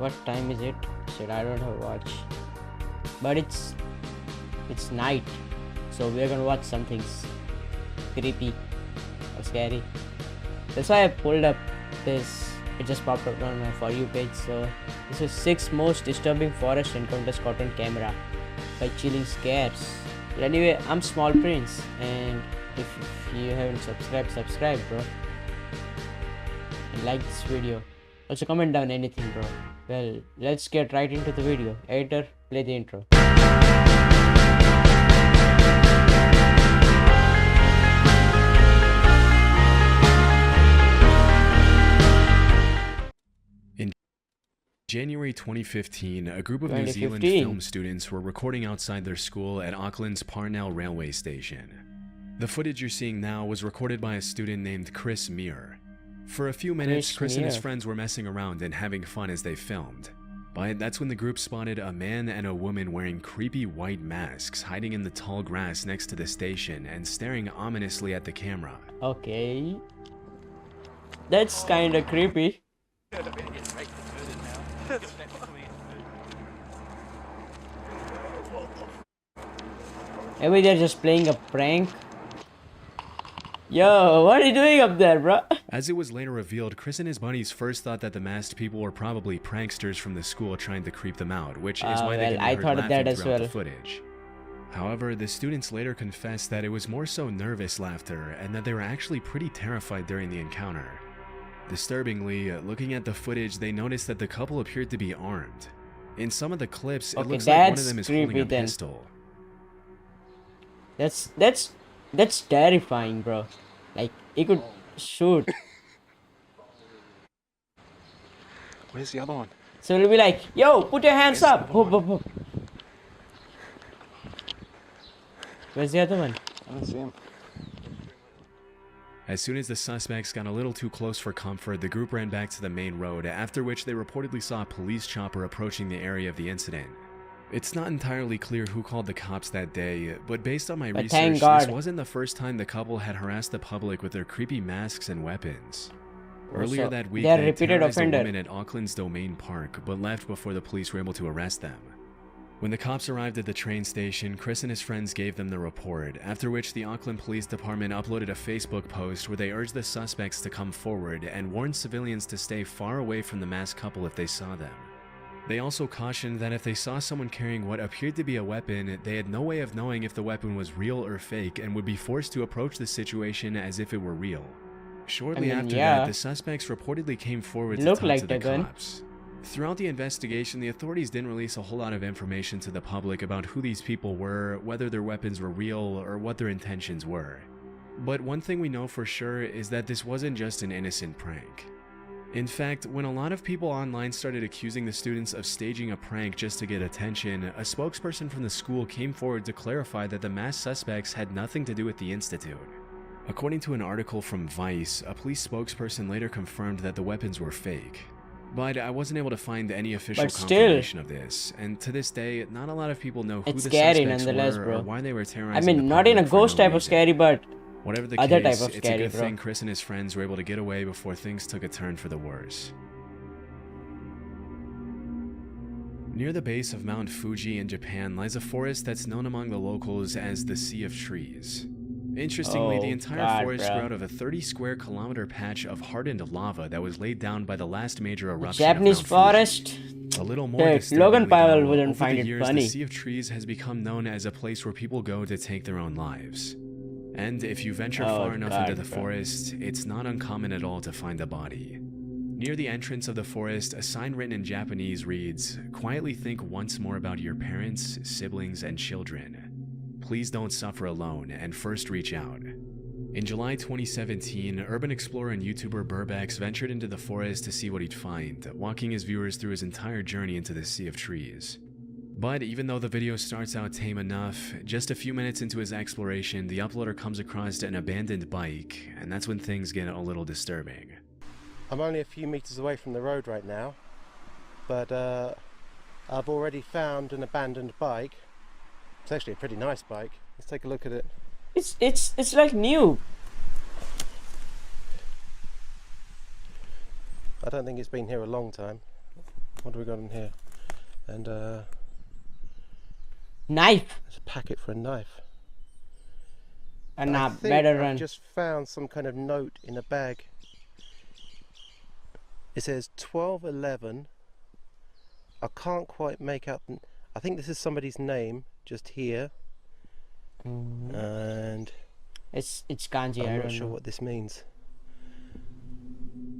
What time is it? Shit, I don't have a watch. But it's night, so we're gonna watch something creepy or scary. That's why I pulled up this. It just popped up on my For You page. So this is 6 most disturbing forest encounters caught on camera by Chilling Scares. But anyway, I'm Small Prince, and if you haven't subscribe, bro, and like this video. Also comment down anything, bro. Well, let's get right into the video. Editor, play the intro. In January 2015, a group of New Zealand film students were recording outside their school at Auckland's Parnell railway station. The footage you're seeing now was recorded by a student named Chris Meir. For a few minutes, Chris and his friends were messing around and having fun as they filmed. But that's when the group spotted a man and a woman wearing creepy white masks hiding in the tall grass next to the station and staring ominously at the camera. Okay. That's kinda creepy. Maybe they're just playing a prank. Yo, what are you doing up there, bro? As it was later revealed, Chris and his buddies first thought that the masked people were probably pranksters from the school trying to creep them out, which is why they can be heard laughing throughout the footage. However, the students later confessed that it was more so nervous laughter and that they were actually pretty terrified during the encounter. Disturbingly, looking at the footage, they noticed that the couple appeared to be armed. In some of the clips, it looks like one of them is holding a pistol. That's terrifying, bro. Like, he could shoot. Where's the other one? So it'll be like, yo, put your hands up. Where's the other one? I don't see him. As soon as the suspects got a little too close for comfort, the group ran back to the main road, after which they reportedly saw a police chopper approaching the area of the incident. It's not entirely clear who called the cops that day, but based on my research, this wasn't the first time the couple had harassed the public with their creepy masks and weapons. Earlier that week, they terrorized a woman at Auckland's Domain Park, but left before the police were able to arrest them. When the cops arrived at the train station, Chris and his friends gave them the report, after which the Auckland Police Department uploaded a Facebook post where they urged the suspects to come forward and warned civilians to stay far away from the masked couple if they saw them. They also cautioned that if they saw someone carrying what appeared to be a weapon, they had no way of knowing if the weapon was real or fake and would be forced to approach the situation as if it were real. Shortly after that, the suspects reportedly came forward to talk to the cops. Throughout the investigation, the authorities didn't release a whole lot of information to the public about who these people were, whether their weapons were real, or what their intentions were. But one thing we know for sure is that this wasn't just an innocent prank. In fact, when a lot of people online started accusing the students of staging a prank just to get attention, a spokesperson from the school came forward to clarify that the masked suspects had nothing to do with the institute. According to an article from Vice, a police spokesperson later confirmed that the weapons were fake. But I wasn't able to find any official confirmation of this, and to this day, not a lot of people know who the suspects were or why they were terrorizing the public. Not in a ghost type of scary, but whatever the case, it's a good thing Chris and his friends were able to get away before things took a turn for the worse. Near the base of Mount Fuji in Japan lies a forest that's known among the locals as the Sea of Trees. Interestingly, the entire forest grew out of a 30 square kilometer patch of hardened lava that was laid down by the last major eruption of Mount forest. Fuji. A little more Logan Powell wouldn't over find the it years, funny. The Sea of Trees has become known as a place where people go to take their own lives. And if you venture far enough into the forest, it's not uncommon at all to find a body. Near the entrance of the forest, a sign written in Japanese reads, "Quietly think once more about your parents, siblings, and children. Please don't suffer alone, and first reach out." In July 2017, urban explorer and YouTuber Burbex ventured into the forest to see what he'd find, walking his viewers through his entire journey into the Sea of Trees. But even though the video starts out tame enough, just a few minutes into his exploration, the uploader comes across an abandoned bike, and that's when things get a little disturbing. I'm only a few meters away from the road right now, but I've already found an abandoned bike. It's actually a pretty nice bike. Let's take a look at it. It's like new. I don't think it's been here a long time. What do we got in here? And Knife. there's a packet for a knife. And I now think better I've run. just found some kind of note in a bag. It says 1211. I can't quite make out. I think this is somebody's name just here, and It's kanji. I I'm not don't sure know. what this means.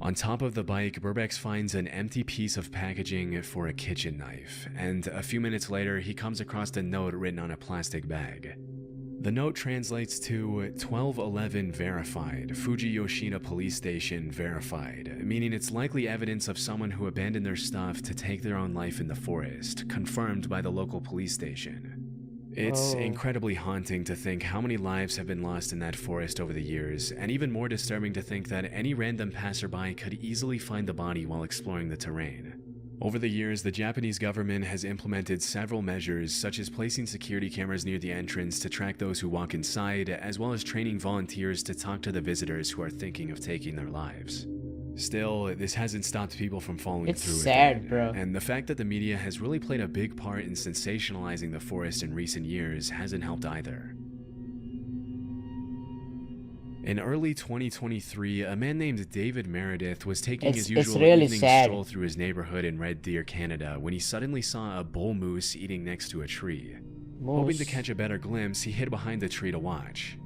On top of the bike, Burbex finds an empty piece of packaging for a kitchen knife, and a few minutes later, he comes across a note written on a plastic bag. The note translates to 1211 verified, Fuji Yoshida Police Station verified, meaning it's likely evidence of someone who abandoned their stuff to take their own life in the forest, confirmed by the local police station. It's incredibly haunting to think how many lives have been lost in that forest over the years, and even more disturbing to think that any random passerby could easily find the body while exploring the terrain. Over the years, the Japanese government has implemented several measures, such as placing security cameras near the entrance to track those who walk inside, as well as training volunteers to talk to the visitors who are thinking of taking their lives. Still, this hasn't stopped people from following It's through sad, with it, bro. and the fact that the media has really played a big part in sensationalizing the forest in recent years hasn't helped either. In early 2023, a man named David Meredith was taking his usual really evening sad. stroll through his neighborhood in Red Deer, Canada, when he suddenly saw a bull moose eating next to a tree. Hoping to catch a better glimpse, he hid behind the tree to watch.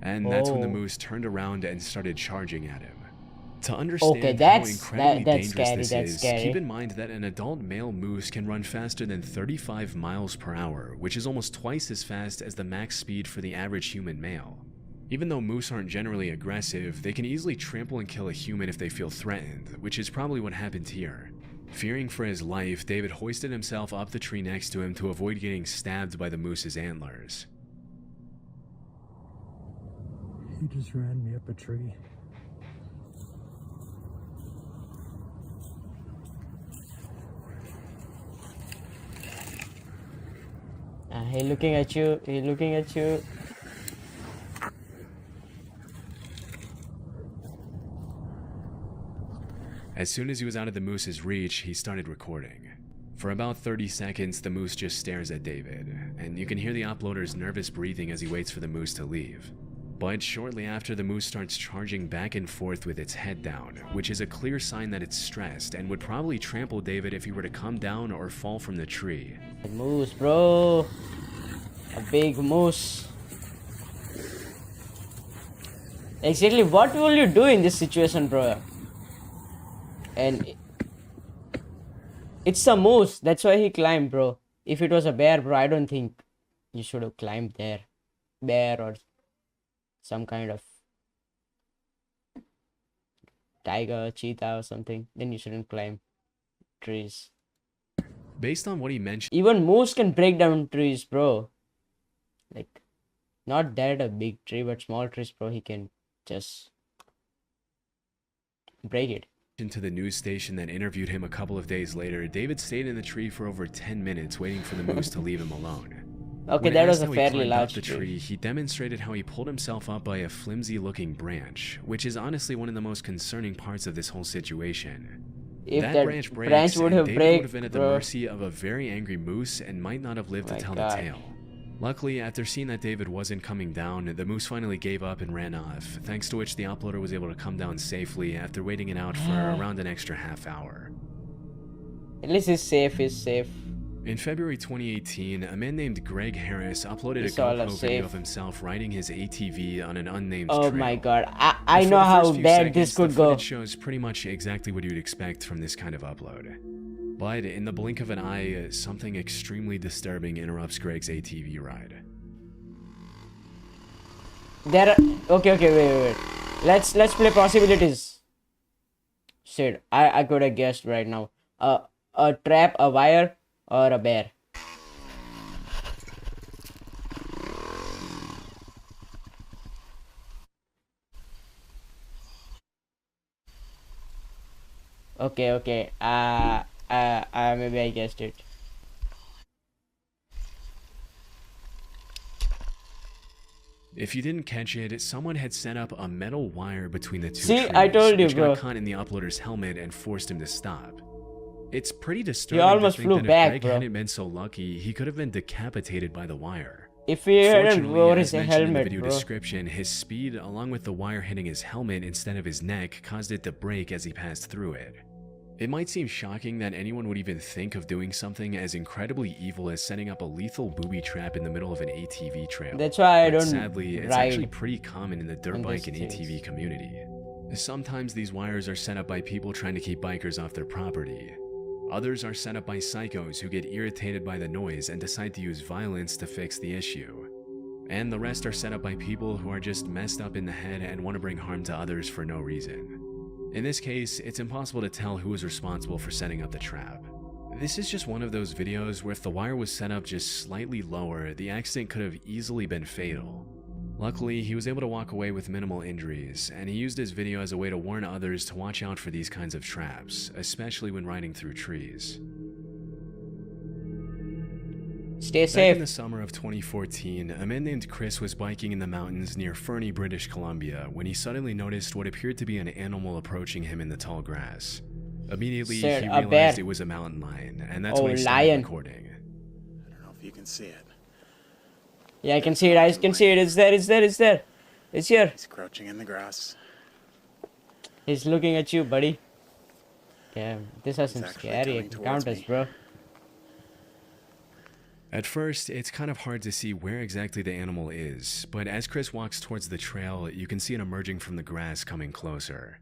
And that's when the moose turned around and started charging at him. To understand how that's incredibly dangerous scary, this that's is, scary. keep in mind that an adult male moose can run faster than 35 miles per hour, which is almost twice as fast as the max speed for the average human male. Even though moose aren't generally aggressive, they can easily trample and kill a human if they feel threatened, which is probably what happened here. Fearing for his life, David hoisted himself up the tree next to him to avoid getting stabbed by the moose's antlers. He just ran me up a tree. He looking at you. He looking at you. As soon as he was out of the moose's reach, he started recording. For about 30 seconds, the moose just stares at David, and you can hear the uploader's nervous breathing as he waits for the moose to leave. But shortly after, the moose starts charging back and forth with its head down, which is a clear sign that it's stressed and would probably trample David if he were to come down or fall from the tree. A moose, bro. A big moose. Exactly, what will you do in this situation, bro? And it's a moose. That's why he climbed, bro. If it was a bear, bro, I don't think you should have climbed there. Bear or some kind of tiger, cheetah or something. Then you shouldn't climb trees. Based on what he mentioned, Even moose can break down trees, bro. Like, not that a big tree, but small trees, bro. He can just break it. to the news station that interviewed him a couple of days later, David stayed in the tree for over 10 minutes waiting for the moose to leave him alone. Okay, When that asked was a how he fairly climbed up large the tree. tree, he demonstrated how he pulled himself up by a flimsy-looking branch, which is honestly one of the most concerning parts of this whole situation. If that that branch breaks, branch would and have David break, would have been at the bro. mercy of a very angry moose and might not have lived to My tell God. the tale. Luckily, after seeing that David wasn't coming down, the moose finally gave up and ran off, thanks to which the uploader was able to come down safely after waiting it out for around an extra half hour. At least he's safe, he's safe. In February 2018, a man named Greg Harris uploaded It's a all GoPro video safe. of himself riding his ATV on an unnamed Oh trail. my god, I For know the how first few bad this seconds, could the go. footage shows pretty much exactly what you'd expect from this kind of upload. But in the blink of an eye, something extremely disturbing interrupts Greg's ATV ride. There are... Okay, wait. Let's play possibilities. Shit, I could have guessed right now. A trap, a wire, or a bear. Okay. Maybe I guessed it. If you didn't catch it, someone had set up a metal wire between the two See, trees, I told you, which bro. got caught in the uploader's helmet and forced him to stop. It's pretty disturbing to almost think flew that if back, Greg bro. hadn't been so lucky, he could have been decapitated by the wire. If he hadn't Fortunately, wore as his mentioned in the helmet, video bro. description, his speed, along with the wire hitting his helmet instead of his neck, caused it to break as he passed through it. It might seem shocking that anyone would even think of doing something as incredibly evil as setting up a lethal booby trap in the middle of an ATV trail. That's why I But don't sadly, it's ride actually pretty common in the dirt on bike these and things. ATV community. Sometimes these wires are set up by people trying to keep bikers off their property. Others are set up by psychos who get irritated by the noise and decide to use violence to fix the issue. And the rest are set up by people who are just messed up in the head and want to bring harm to others for no reason. In this case, it's impossible to tell who was responsible for setting up the trap. This is just one of those videos where if the wire was set up just slightly lower, the accident could have easily been fatal. Luckily, he was able to walk away with minimal injuries, and he used his video as a way to warn others to watch out for these kinds of traps, especially when riding through trees. Stay Back in safe. the summer of 2014, a man named Chris was biking in the mountains near Fernie, British Columbia, when he suddenly noticed what appeared to be an animal approaching him in the tall grass. Immediately, Sir, he a bear. realized it was a mountain lion, and that's Oh, when he started lion. recording. I don't know if you can see it. Yeah, I can see it. I can see it. It's there. It's there. It's there. It's here. He's crouching in the grass. He's looking at you, buddy. Damn, this has He's some actually scary coming towards encounters, me. bro. At first, it's kind of hard to see where exactly the animal is, but as Chris walks towards the trail, you can see it emerging from the grass coming closer.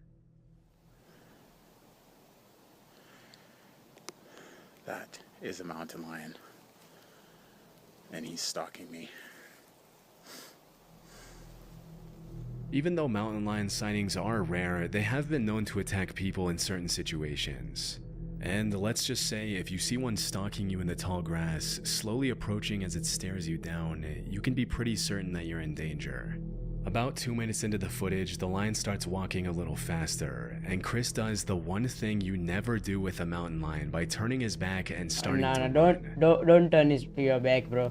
That is a mountain lion. And he's stalking me. Even though mountain lion sightings are rare, they have been known to attack people in certain situations. And let's just say, if you see one stalking you in the tall grass, slowly approaching as it stares you down, you can be pretty certain that you're in danger. About 2 minutes into the footage, the lion starts walking a little faster, and Chris does the one thing you never do with a mountain lion by turning his back and starting Nah, to nah, run. don't turn your back, bro.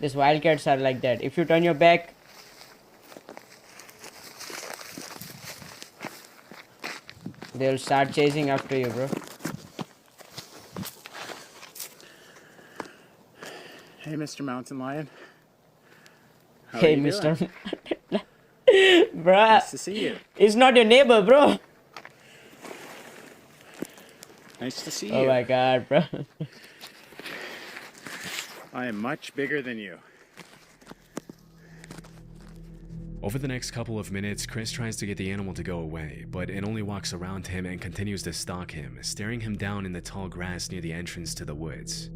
These wildcats are like that. If you turn your back, they'll start chasing after you, bro. Hey, Mr. Mountain Lion. How Hey, are you Mister. doing? Bruh, Nice to see you. it's not your neighbor, bro. Nice to see you. Oh my god, bro. I am much bigger than you. Over the next couple of minutes, Chris tries to get the animal to go away, but it only walks around him and continues to stalk him, staring him down in the tall grass near the entrance to the woods.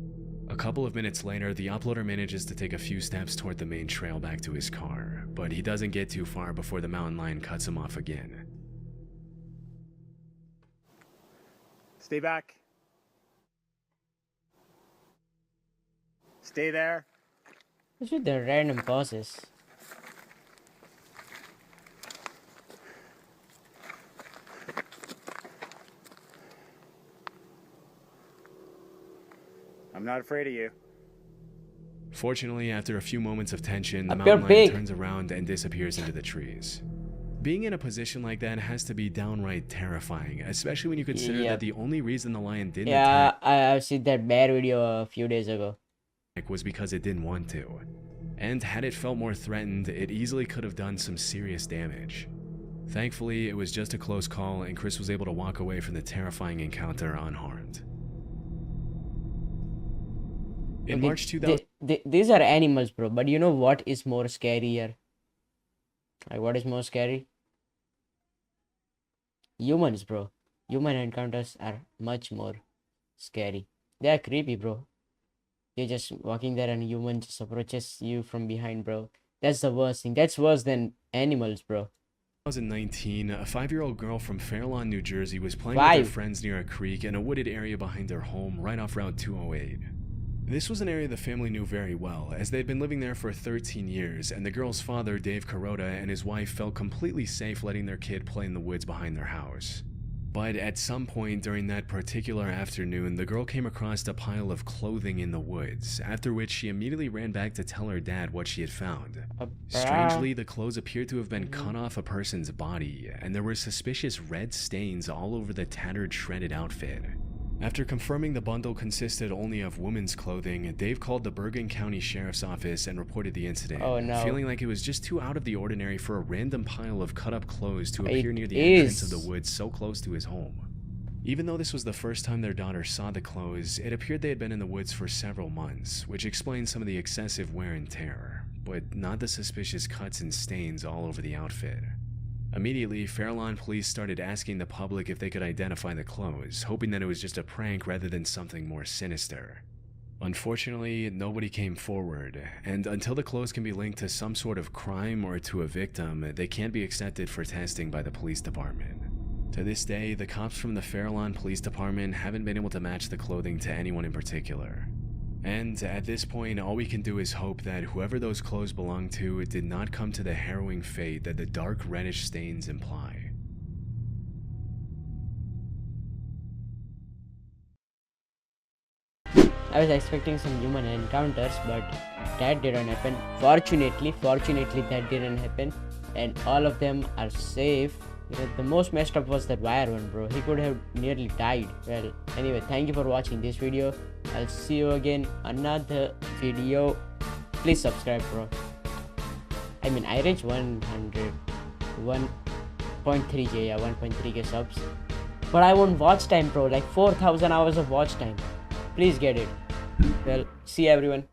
A couple of minutes later, the uploader manages to take a few steps toward the main trail back to his car, but he doesn't get too far before the mountain lion cuts him off again. Stay back. Stay there. What's with the random pauses? I'm not afraid of you. Fortunately, after a few moments of tension, the Up your mountain lion pig. turns around and disappears into the trees. Being in a position like that has to be downright terrifying, especially when you consider Yep. that the only reason the lion didn't Yeah, attack I've seen that bear video a few days ago. was because it didn't want to. And had it felt more threatened, it easily could have done some serious damage. Thankfully, it was just a close call and Chris was able to walk away from the terrifying encounter unharmed. In Okay, March 2000, these are animals, bro. But you know what is more scarier? Like, what is more scary? Humans, bro. Human encounters are much more scary. They are creepy, bro. You're just walking there and a human just approaches you from behind, bro. That's the worst thing. That's worse than animals, bro. 2019, a 5-year-old girl from Fairlawn, New Jersey was playing with her friends near a creek in a wooded area behind their home right off Route 208. This was an area the family knew very well, as they'd been living there for 13 years, and the girl's father, Dave Carota, and his wife felt completely safe letting their kid play in the woods behind their house. But at some point during that particular afternoon, the girl came across a pile of clothing in the woods, after which she immediately ran back to tell her dad what she had found. Strangely, the clothes appeared to have been cut off a person's body, and there were suspicious red stains all over the tattered, shredded outfit. After confirming the bundle consisted only of women's clothing, Dave called the Bergen County Sheriff's Office and reported the incident, feeling like it was just too out of the ordinary for a random pile of cut-up clothes to appear near the entrance of the woods so close to his home. Even though this was the first time their daughter saw the clothes, it appeared they had been in the woods for several months, which explains some of the excessive wear and tear, but not the suspicious cuts and stains all over the outfit. Immediately, Fairlawn police started asking the public if they could identify the clothes, hoping that it was just a prank rather than something more sinister. Unfortunately, nobody came forward, and until the clothes can be linked to some sort of crime or to a victim, they can't be accepted for testing by the police department. To this day, the cops from the Fairlawn Police Department haven't been able to match the clothing to anyone in particular. And at this point, all we can do is hope that whoever those clothes belonged to did not come to the harrowing fate that the dark reddish stains imply. I was expecting some human encounters, but that didn't happen. Fortunately that didn't happen, and all of them are safe. The most messed up was that wire one, bro. He could have nearly died. Well, anyway, thank you for watching this video. I'll see you again another video. Please subscribe, bro. I mean, I reached 1.3k, yeah, 1.3k subs, but I want watch time, bro. Like 4,000 hours of watch time. Please get it. Well, see everyone.